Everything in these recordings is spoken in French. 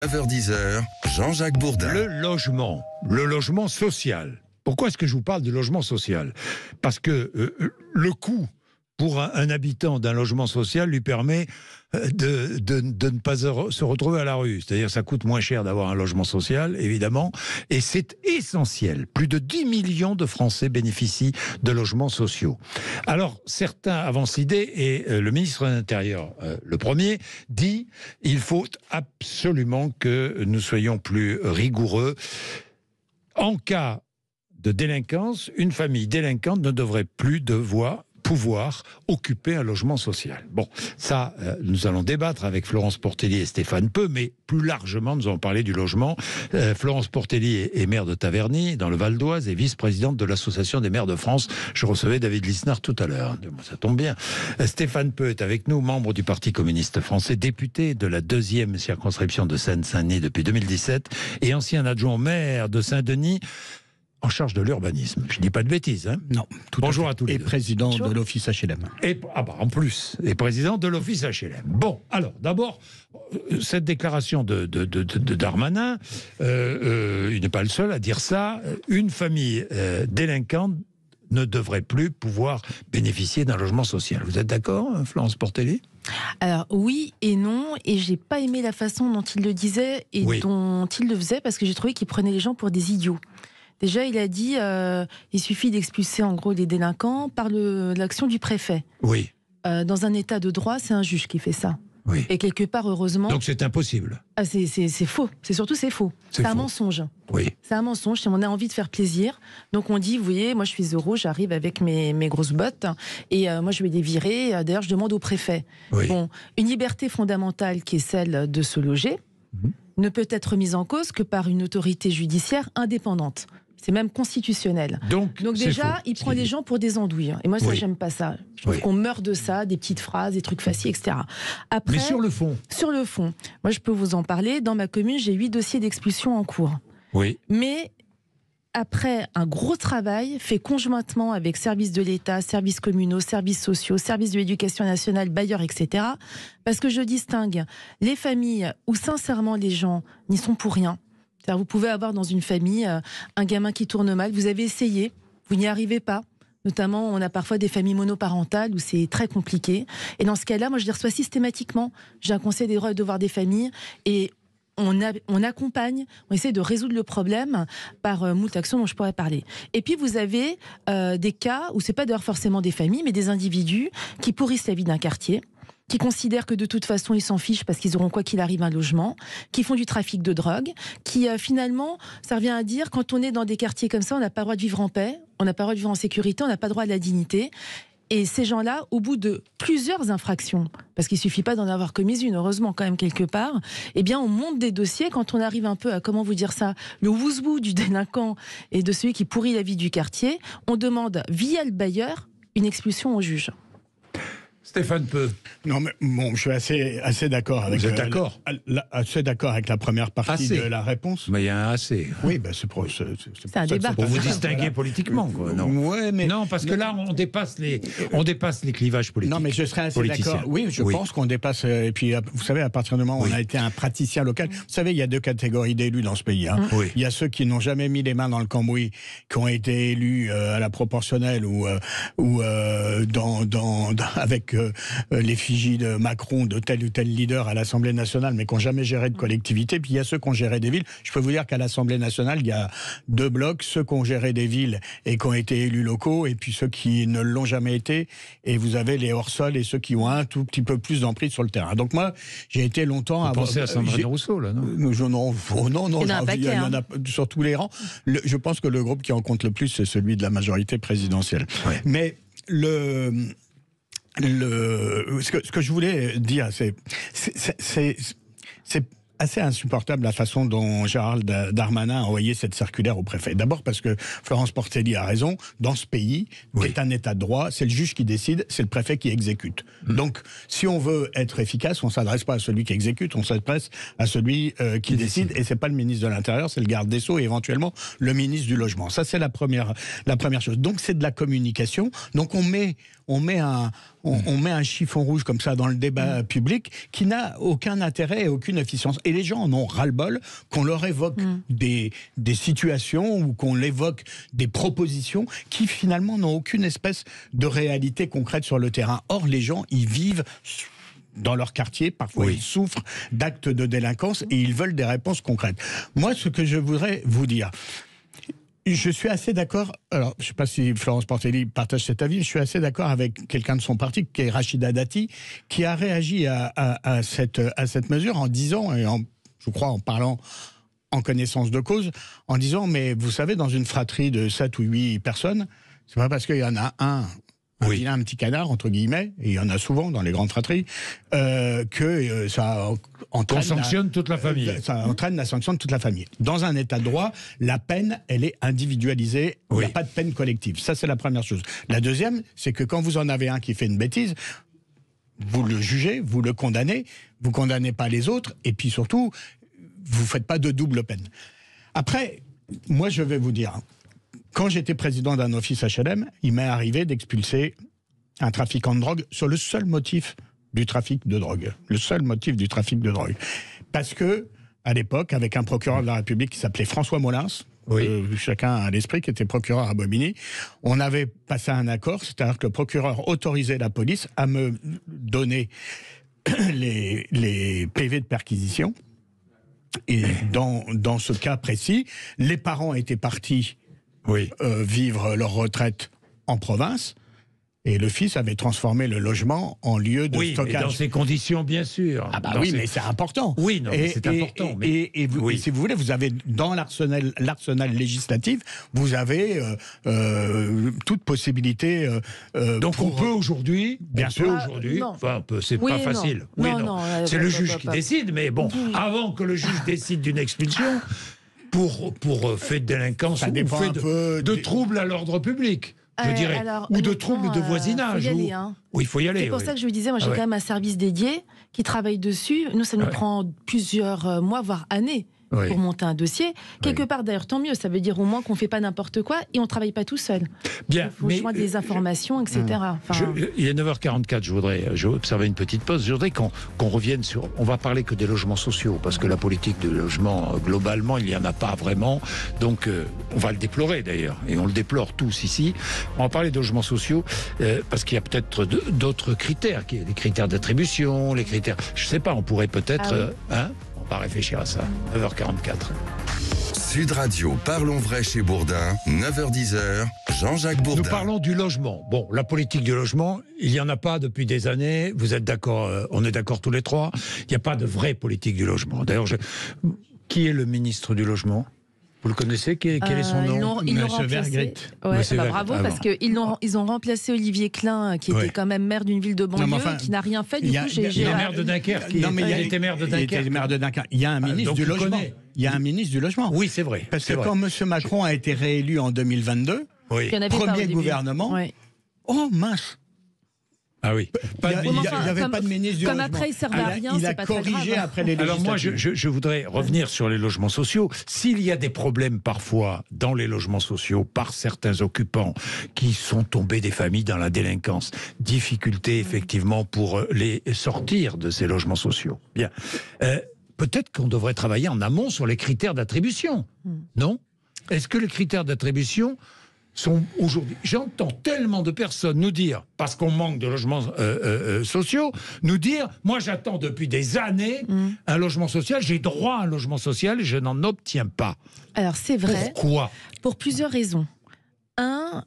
9h-10h, Jean-Jacques Bourdin. Le logement social. Pourquoi est-ce que je vous parle de logement social? Parce que le coût pour un habitant d'un logement social lui permet de ne pas se retrouver à la rue. C'est-à-dire ça coûte moins cher d'avoir un logement social, évidemment, et c'est essentiel. Plus de 10 millions de Français bénéficient de logements sociaux. Alors, certains avancent l'idée, et le ministre de l'Intérieur, le premier, dit il faut absolument que nous soyons plus rigoureux. En cas de délinquance, une famille délinquante ne devrait plus pouvoir occuper un logement social. Bon, ça, nous allons débattre avec Florence Portelli et Stéphane Peu, mais plus largement, nous allons parler du logement. Florence Portelli est maire de Taverny, dans le Val d'Oise, et vice-présidente de l'Association des maires de France. Je recevais David Lisnard tout à l'heure. Ça tombe bien. Stéphane Peu est avec nous, membre du Parti communiste français, député de la 2e circonscription de Seine-Saint-Denis depuis 2017, et ancien adjoint au maire de Saint-Denis, en charge de l'urbanisme. Je ne dis pas de bêtises, hein? Non. Bonjour à tous les deux. Et président de l'Office HLM. En plus, et président de l'Office HLM. Bon, alors, d'abord, cette déclaration de Darmanin, il n'est pas le seul à dire ça. Une famille délinquante ne devrait plus pouvoir bénéficier d'un logement social. Vous êtes d'accord, Florence Portelli? Alors oui et non, et j'ai pas aimé la façon dont il le disait et dont il le faisait, parce que j'ai trouvé qu'il prenait les gens pour des idiots. Déjà, il a dit il suffit d'expulser en gros les délinquants par l'action du préfet. Oui. Dans un état de droit, c'est un juge qui fait ça. Oui. Et quelque part, heureusement... Donc c'est impossible. Ah, c'est faux. C'est faux. C'est un mensonge. Oui. C'est un mensonge. On a envie de faire plaisir. Donc on dit, vous voyez, moi je suis euro, j'arrive avec mes grosses bottes et moi je vais les virer. D'ailleurs, je demande au préfet. Oui. Bon, une liberté fondamentale qui est celle de se loger ne peut être mise en cause que par une autorité judiciaire indépendante. C'est même constitutionnel. Donc déjà, il prend les gens pour des andouilles. Et moi, ça, j'aime pas ça. Je trouve qu'on meurt de ça, des petites phrases, des trucs faciles, etc. Après, mais sur le fond. Sur le fond, moi, je peux vous en parler. Dans ma commune, j'ai 8 dossiers d'expulsion en cours. Oui. Mais après un gros travail fait conjointement avec services de l'État, services communaux, services sociaux, services de l'éducation nationale, bailleurs, etc. Parce que je distingue les familles où sincèrement les gens n'y sont pour rien. Vous pouvez avoir dans une famille un gamin qui tourne mal, vous avez essayé, vous n'y arrivez pas. Notamment, on a parfois des familles monoparentales où c'est très compliqué. Et dans ce cas-là, moi je les reçois systématiquement. J'ai un conseil des droits et devoirs des familles et on accompagne, on essaie de résoudre le problème par moult actions dont je pourrais parler. Et puis vous avez des cas où c'est pas d'ailleurs forcément des familles, mais des individus qui pourrissent la vie d'un quartier, qui considèrent que de toute façon ils s'en fichent parce qu'ils auront quoi qu'il arrive un logement, qui font du trafic de drogue, qui finalement, ça revient à dire, quand on est dans des quartiers comme ça, on n'a pas le droit de vivre en paix, on n'a pas le droit de vivre en sécurité, on n'a pas le droit à la dignité. Et ces gens-là, au bout de plusieurs infractions, parce qu'il ne suffit pas d'en avoir commis une, heureusement quand même quelque part, eh bien on monte des dossiers quand on arrive un peu à, comment vous dire ça, le ouzbou du délinquant et de celui qui pourrit la vie du quartier, on demande via le bailleur une expulsion au juge. Stéphane Peu. Non, mais bon, je suis assez d'accord avec. Vous êtes d'accord? Assez d'accord avec la première partie de la réponse. Mais il y a un assez. Oui, ben c'est un débat. Pour vous distinguer politiquement, quoi. Non. Ouais, mais non, parce que là, on dépasse les clivages politiques. Non, mais je serais assez d'accord. Oui, je pense qu'on dépasse. Et puis, vous savez, à partir du moment où on a été un praticien local, vous savez, il y a 2 catégories d'élus dans ce pays. Hein. Oui. Il y a ceux qui n'ont jamais mis les mains dans le cambouis, qui ont été élus à la proportionnelle ou avec l'effigie de Macron, de tel ou tel leader à l'Assemblée nationale, mais qui n'ont jamais géré de collectivité. Puis il y a ceux qui ont géré des villes. Je peux vous dire qu'à l'Assemblée nationale, il y a 2 blocs, ceux qui ont géré des villes et qui ont été élus locaux, et puis ceux qui ne l'ont jamais été. Et vous avez les hors-sol et ceux qui ont un tout petit peu plus d'emprise sur le terrain. Donc moi, j'ai été longtemps à... Vous pensez à Sandrine Rousseau, là, non? Non, il y en a sur tous les rangs. Je pense que le groupe qui en compte le plus, c'est celui de la majorité présidentielle. Ouais. Mais ce que je voulais dire, c'est assez insupportable la façon dont Gérald Darmanin a envoyé cette circulaire au préfet. D'abord parce que Florence Portelli a raison, dans ce pays, qui est un état de droit, c'est le juge qui décide, c'est le préfet qui exécute. Donc, si on veut être efficace, on ne s'adresse pas à celui qui exécute, on s'adresse à celui qui décide, et c'est pas le ministre de l'Intérieur, c'est le garde des Sceaux et éventuellement le ministre du Logement. Ça, c'est la première chose. Donc, c'est de la communication. Donc, on met un chiffon rouge comme ça dans le débat public qui n'a aucun intérêt et aucune efficience. Et les gens en ont ras-le-bol qu'on leur évoque des situations ou qu'on évoque des propositions qui finalement n'ont aucune espèce de réalité concrète sur le terrain. Or, les gens, ils vivent dans leur quartier, parfois ils souffrent d'actes de délinquance et ils veulent des réponses concrètes. Moi, ce que je voudrais vous dire, je suis assez d'accord, alors je ne sais pas si Florence Portelli partage cet avis, je suis assez d'accord avec quelqu'un de son parti, qui est Rachida Dati, qui a réagi à cette mesure en disant, et je crois en parlant en connaissance de cause, en disant, mais vous savez, dans une fratrie de 7 ou 8 personnes, c'est pas parce qu'il y en a un vilain petit canard, entre guillemets, et il y en a souvent dans les grandes fratries, que ça entraîne... On sanctionne toute la famille. Ça entraîne la sanction de toute la famille. Dans un état de droit, la peine, elle est individualisée, il n'y a pas de peine collective. Ça, c'est la première chose. La deuxième, c'est que quand vous en avez un qui fait une bêtise, vous le jugez, vous le condamnez, vous condamnez pas les autres, et puis surtout, vous faites pas de double peine. Après, moi, je vais vous dire... Quand j'étais président d'un office HLM, il m'est arrivé d'expulser un trafiquant de drogue sur le seul motif du trafic de drogue. Le seul motif du trafic de drogue. Parce que, à l'époque, avec un procureur de la République qui s'appelait François Molins, chacun à l'esprit, qui était procureur à Bobigny, on avait passé un accord, c'est-à-dire que le procureur autorisait la police à me donner les PV de perquisition. Et dans ce cas précis, les parents étaient partis vivre leur retraite en province, et le fils avait transformé le logement en lieu de stockage. Mais dans ces conditions, bien sûr. Ah bah oui, mais c'est important. Oui, non, c'est important. Et si vous voulez, vous avez dans l'arsenal législatif, vous avez toute possibilité. Donc on peut aujourd'hui, bien sûr, enfin, c'est pas facile. C'est le juge qui décide, mais bon, avant que le juge décide d'une expulsion. Pour fait de délinquance ou fait de troubles à l'ordre public, je dirais, alors, ou de troubles de voisinage. Oui, il faut y aller. C'est pour ça que je vous disais, moi j'ai quand même un service dédié qui travaille dessus. Nous, ça nous prend plusieurs mois, voire années. Pour monter un dossier. Quelque part, d'ailleurs, tant mieux. Ça veut dire au moins qu'on ne fait pas n'importe quoi et on ne travaille pas tout seul. Bien, il faut joindre des informations, etc. Il est 9h44, je voudrais observer une petite pause. Je voudrais qu'on revienne sur... On va parler que des logements sociaux, parce que la politique de logement, globalement, il n'y en a pas vraiment. Donc, on va le déplorer, d'ailleurs. Et on le déplore tous ici. On va parler de logements sociaux, parce qu'il y a peut-être d'autres critères. Les critères d'attribution, les critères... Je ne sais pas, on pourrait peut-être... On va réfléchir à ça. 9h44. Sud Radio, parlons vrai chez Bourdin, 9h-10h, Jean-Jacques Bourdin. Nous parlons du logement. Bon, la politique du logement, il n'y en a pas depuis des années. Vous êtes d'accord, on est d'accord tous les trois. Il n'y a pas de vraie politique du logement. D'ailleurs, qui est le ministre du logement ? Vous le connaissez ? Quel est son nom ? Ils l'ont remplacé. Bravo, parce qu'ils ont remplacé Olivier Klein, qui était quand même maire d'une ville de banlieue, qui n'a rien fait. Du coup, il est maire de Dunkerque. Il était maire de Dunkerque. Il y a un ministre du logement. Il y a un ministre du logement. Oui, c'est vrai. Parce que quand M. Macron a été réélu en 2022, premier gouvernement, oh mince. Ah oui. Il n'y avait pas de ministre du logement. Comme après, il ne servait à rien, il a corrigé après les législatives. Alors moi, je voudrais revenir sur les logements sociaux. S'il y a des problèmes parfois dans les logements sociaux par certains occupants qui sont tombés des familles dans la délinquance, difficulté effectivement pour les sortir de ces logements sociaux. Bien. Peut-être qu'on devrait travailler en amont sur les critères d'attribution. Non ? Est-ce que les critères d'attribution sont aujourd'hui... J'entends tellement de personnes nous dire, parce qu'on manque de logements sociaux, nous dire, moi j'attends depuis des années un logement social, j'ai droit à un logement social et je n'en obtiens pas. Alors c'est vrai. Pourquoi ? Pour plusieurs raisons.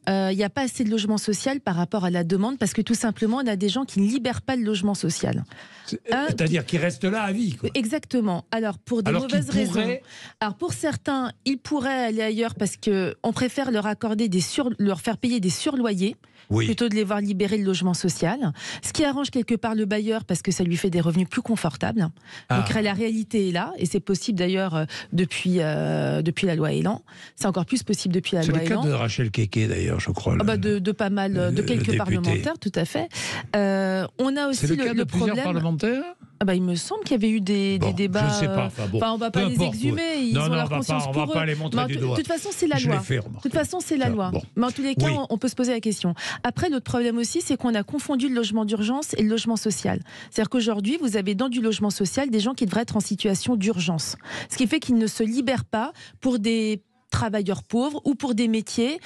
Il n'y a pas assez de logement social par rapport à la demande, parce que tout simplement, on a des gens qui ne libèrent pas le logement social. C'est-à-dire qu'ils restent là à vie, quoi. Exactement. Alors, pour des mauvaises raisons. Alors, pour certains, ils pourraient aller ailleurs parce qu'on préfère leur accorder leur faire payer des surloyers. Plutôt de les voir libérer le logement social. Ce qui arrange quelque part le bailleur parce que ça lui fait des revenus plus confortables. Donc la réalité est là, et c'est possible d'ailleurs depuis la loi Elan. C'est encore plus possible depuis la loi Elan. C'est le cas de Rachel Kéké d'ailleurs, je crois. De pas mal, de quelques député. parlementaires, tout à fait. On a aussi c'est le cas de plusieurs problème. parlementaires. Il me semble qu'il y avait eu des débats. Je ne sais pas. On ne va pas les exhumer. Ils ont leur conscience on pour va pas eux. les montrer du doigt. De toute façon, c'est la Je loi. l'ai fait, De toute façon, c'est la loi. Bon. Mais en tous les cas, Oui. on peut se poser la question. Après, l'autre problème aussi, c'est qu'on a confondu le logement d'urgence et le logement social. C'est-à-dire qu'aujourd'hui, vous avez dans du logement social des gens qui devraient être en situation d'urgence. Ce qui fait qu'ils ne se libèrent pas pour des travailleurs pauvres ou pour des métiers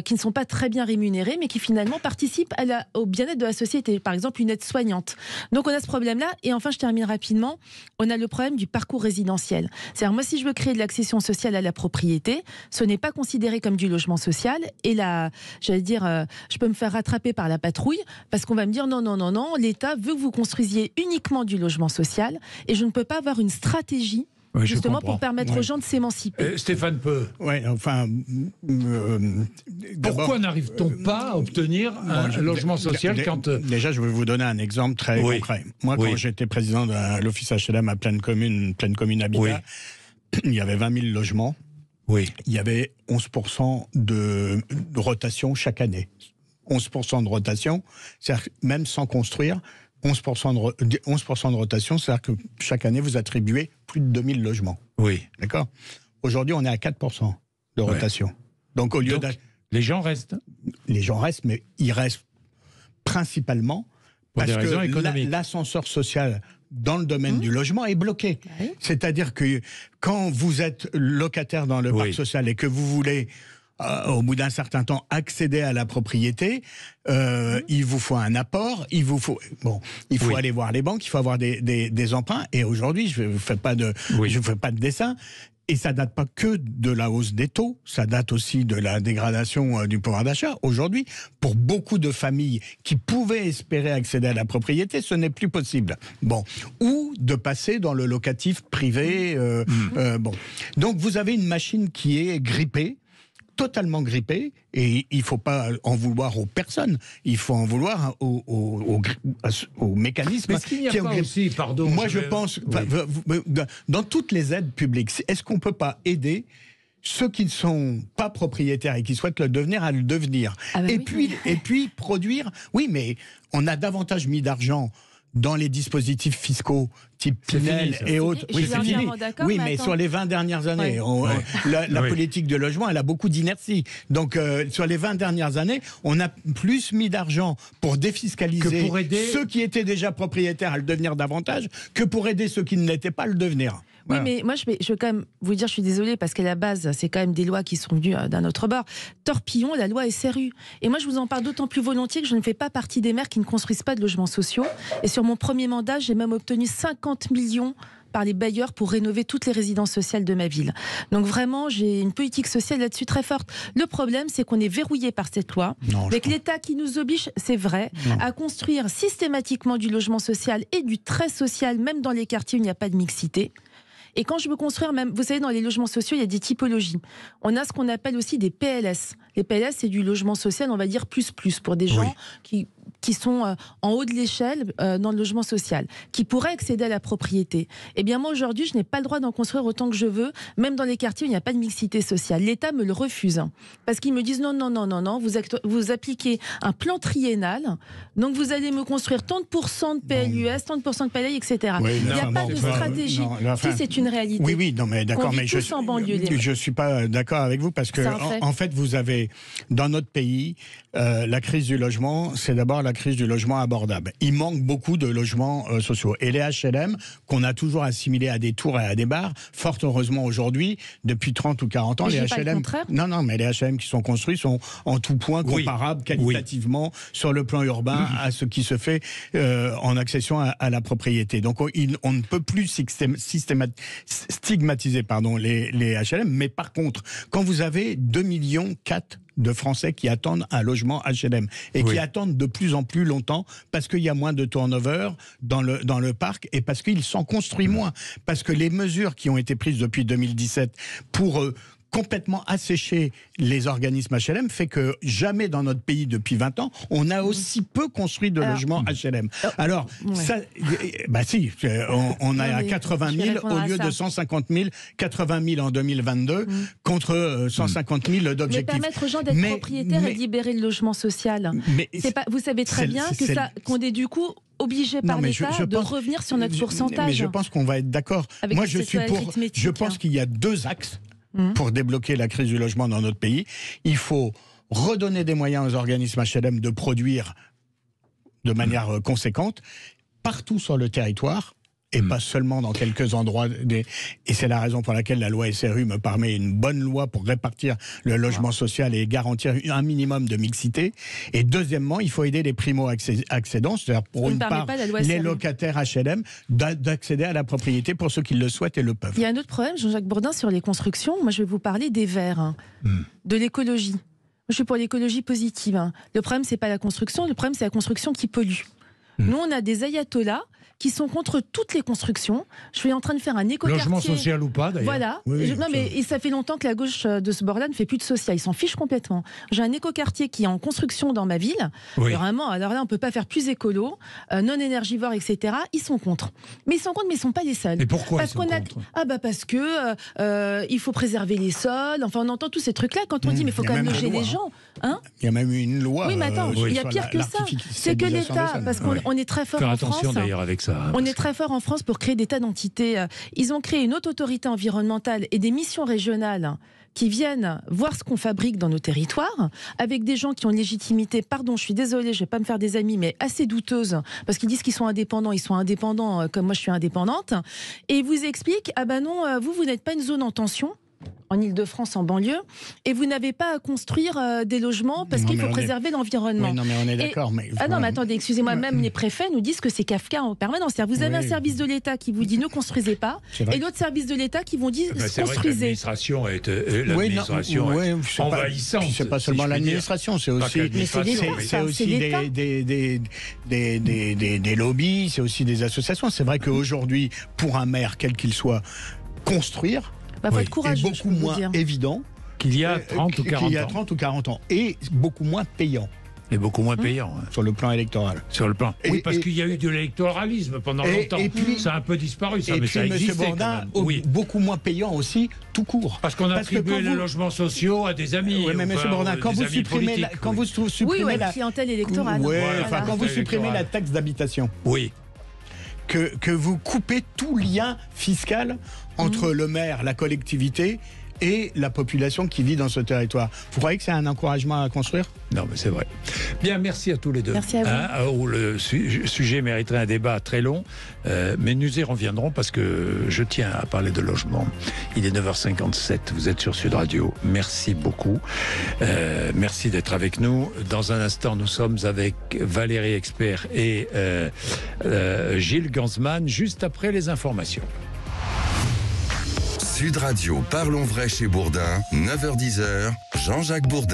qui ne sont pas très bien rémunérés mais qui finalement participent au bien-être de la société, par exemple une aide-soignante. Donc on a ce problème-là et enfin je termine rapidement, on a le problème du parcours résidentiel. C'est-à-dire moi si je veux créer de l'accession sociale à la propriété, ce n'est pas considéré comme du logement social et là, je peux me faire rattraper par la patrouille parce qu'on va me dire non, l'État veut que vous construisiez uniquement du logement social et je ne peux pas avoir une stratégie justement pour permettre aux gens de s'émanciper. Stéphane Peu. Pourquoi n'arrive-t-on pas à obtenir un logement social Déjà, je vais vous donner un exemple très concret. Moi, quand j'étais président de l'office HLM à Pleine Commune Habitat, il y avait 20 000 logements. Il y avait 11% de rotation chaque année. 11% de rotation, c'est-à-dire même sans construire, 11% de rotation, c'est-à-dire que chaque année, vous attribuez plus de 2000 logements. D'accord ? Aujourd'hui, on est à 4% de rotation. Donc, les gens restent. Les gens restent, mais ils restent principalement pour parce des raisons que économiques. L'ascenseur social dans le domaine du logement est bloqué. C'est-à-dire que quand vous êtes locataire dans le parc social et que vous voulez au bout d'un certain temps, accéder à la propriété, il vous faut un apport, il faut aller voir les banques, il faut avoir des emprunts. Et aujourd'hui, je ne vous fais pas de dessin. Et ça date pas que de la hausse des taux, ça date aussi de la dégradation du pouvoir d'achat. Aujourd'hui, pour beaucoup de familles qui pouvaient espérer accéder à la propriété, ce n'est plus possible. Ou de passer dans le locatif privé. Donc vous avez une machine qui est grippée, totalement grippé, et il ne faut pas en vouloir aux personnes, il faut en vouloir au mécanisme. Mais est-ce qu'il n'y a pas aussi, pardon... Moi, je pense, dans toutes les aides publiques, est-ce qu'on ne peut pas aider ceux qui ne sont pas propriétaires et qui souhaitent le devenir à le devenir et puis produire... Oui, mais on a davantage mis d'argent dans les dispositifs fiscaux type Pinel et autres. Oui, c'est fini. Oui, mais sur les 20 dernières années, la politique de logement, elle a beaucoup d'inertie. Donc, sur les 20 dernières années, on a plus mis d'argent pour défiscaliser ceux qui étaient déjà propriétaires à le devenir davantage que pour aider ceux qui ne l'étaient pas à le devenir. Oui, mais moi, je veux quand même vous dire, je suis désolée, parce qu'à la base, c'est quand même des lois qui sont venues d'un autre bord. Torpillon, la loi SRU. Et moi, je vous en parle d'autant plus volontiers que je ne fais pas partie des maires qui ne construisent pas de logements sociaux. Et sur mon premier mandat, j'ai même obtenu 50 millions par les bailleurs pour rénover toutes les résidences sociales de ma ville. Donc vraiment, j'ai une politique sociale là-dessus très forte. Le problème, c'est qu'on est verrouillé par cette loi, avec l'État qui nous oblige, c'est vrai, à construire systématiquement du logement social et du très social, même dans les quartiers où il n'y a pas de mixité. Et quand je veux construire, même, vous savez, dans les logements sociaux, il y a des typologies. On a ce qu'on appelle aussi des PLS. Les PLS, c'est du logement social, on va dire plus pour des gens qui sont en haut de l'échelle dans le logement social, qui pourraient accéder à la propriété. Eh bien, moi, aujourd'hui, je n'ai pas le droit d'en construire autant que je veux, même dans les quartiers où il n'y a pas de mixité sociale. L'État me le refuse. Parce qu'ils me disent non, vous appliquez un plan triennal, donc vous allez me construire tant de pourcents de PLUS, tant de pourcents de PLI, etc. Il n'y a pas de stratégie. Si, c'est une réalité. Oui, non, mais d'accord, mais je ne suis pas d'accord avec vous, parce que, en fait, vous avez, dans notre pays, la crise du logement, c'est d'abord la crise du logement abordable. Il manque beaucoup de logements sociaux. Et les HLM, qu'on a toujours assimilés à des tours et à des bars, fort heureusement aujourd'hui, depuis 30 ou 40 ans, mais les HLM... Non, mais les HLM qui sont construits sont en tout point comparables qualitativement sur le plan urbain à ce qui se fait en accession à la propriété. Donc on ne peut plus stigmatiser les HLM, mais par contre, quand vous avez 2,4 millions de Français qui attendent un logement HLM et qui attendent de plus en plus longtemps parce qu'il y a moins de turnover dans le parc et parce qu'il s'en construit moins. Parce que les mesures qui ont été prises depuis 2017 pour complètement asséché les organismes HLM fait que jamais dans notre pays depuis 20 ans, on a aussi peu construit de logements HLM. Alors, ça, si, on a à 80 000 au lieu de 150 000, 80 000 en 2022 contre 150 000 d'objectifs. Mais permettre aux gens d'être propriétaires et de libérer le logement social. Vous savez très bien qu'on est du coup obligé par l'État de revenir sur notre pourcentage. Mais je pense qu'on va être d'accord. Moi, je pense qu'il y a deux axes pour débloquer la crise du logement dans notre pays. Il faut redonner des moyens aux organismes HLM de produire de manière conséquente partout sur le territoire et pas seulement dans quelques endroits. Et c'est la raison pour laquelle la loi SRU me permet une bonne loi pour répartir le logement social et garantir un minimum de mixité. Et deuxièmement, il faut aider les primo-accédants, c'est-à-dire pour une part les locataires HLM, d'accéder à la propriété pour ceux qui le souhaitent et le peuvent. Il y a un autre problème, Jean-Jacques Bourdin, sur les constructions. Moi, je vais vous parler des Verts, de l'écologie. Je suis pour l'écologie positive. Le problème, c'est pas la construction, le problème, c'est la construction qui pollue. Nous, on a des ayatollahs qui sont contre toutes les constructions. Je suis en train de faire un écoquartier. Logement social ou pas, d'ailleurs. Voilà. Mais ça fait longtemps que la gauche de ce bord-là ne fait plus de social. Ils s'en fichent complètement. J'ai un écoquartier qui est en construction dans ma ville. Vraiment, alors là, on ne peut pas faire plus écolo, non énergivore, etc. Ils sont contre. Mais ils sont contre, mais ils ne sont pas les seuls. Et pourquoi ils sont contre ? Parce que il faut préserver les sols. Enfin, on entend tous ces trucs-là quand on dit mais il faut quand même loger les gens. Il y a même eu une loi. Oui, mais attends, il y a pire que ça. C'est que l'État, parce qu'on est très fort en France. Faire attention d'ailleurs avec ça. On est très fort en France pour créer des tas d'entités. Ils ont créé une haute autorité environnementale et des missions régionales qui viennent voir ce qu'on fabrique dans nos territoires, avec des gens qui ont une légitimité, pardon, je suis désolée, je ne vais pas me faire des amis, mais assez douteuse, parce qu'ils disent qu'ils sont indépendants, ils sont indépendants comme moi je suis indépendante, et ils vous expliquent, ah ben non, vous n'êtes pas une zone en tension, en Ile-de-France, en banlieue, et vous n'avez pas à construire des logements parce qu'il faut préserver l'environnement. Oui, non, mais on est d'accord. Non, mais attendez, excusez-moi, même les préfets nous disent que c'est Kafka en permanence. Vous avez un service de l'État qui vous dit ne construisez pas, et l'autre service de l'État qui vous dit construisez. L'administration est envahissante. C'est pas seulement l'administration, c'est aussi des lobbies, c'est aussi des associations. C'est vrai qu'aujourd'hui, pour un maire, quel qu'il soit, construire faut être courageux, est beaucoup moins évident qu'il y a 30 ou 40 ans. Et beaucoup moins payant. Et beaucoup moins payant. Sur le plan électoral. Sur le plan. Oui, parce qu'il y a eu de l'électoralisme pendant longtemps. Et puis, ça a un peu disparu, ça, mais ça existait quand même. Beaucoup moins payant aussi, tout court. Parce qu'on a attribué les logements sociaux à des amis. Oui, mais M. Bourdin, quand vous supprimez la clientèle électorale. Quand vous supprimez la taxe d'habitation. Oui. Que vous coupez tout lien fiscal entre le maire, la collectivité et la population qui vit dans ce territoire. Vous croyez que c'est un encouragement à construire ? Non, mais c'est vrai. Bien, merci à tous les deux. Merci à vous. Le sujet mériterait un débat très long, mais nous y reviendrons parce que je tiens à parler de logement. Il est 9h57, vous êtes sur Sud Radio. Merci beaucoup. Merci d'être avec nous. Dans un instant, nous sommes avec Valérie Expert et Gilles Gansman, juste après les informations. Sud Radio, parlons vrai chez Bourdin, 9h-10h, Jean-Jacques Bourdin.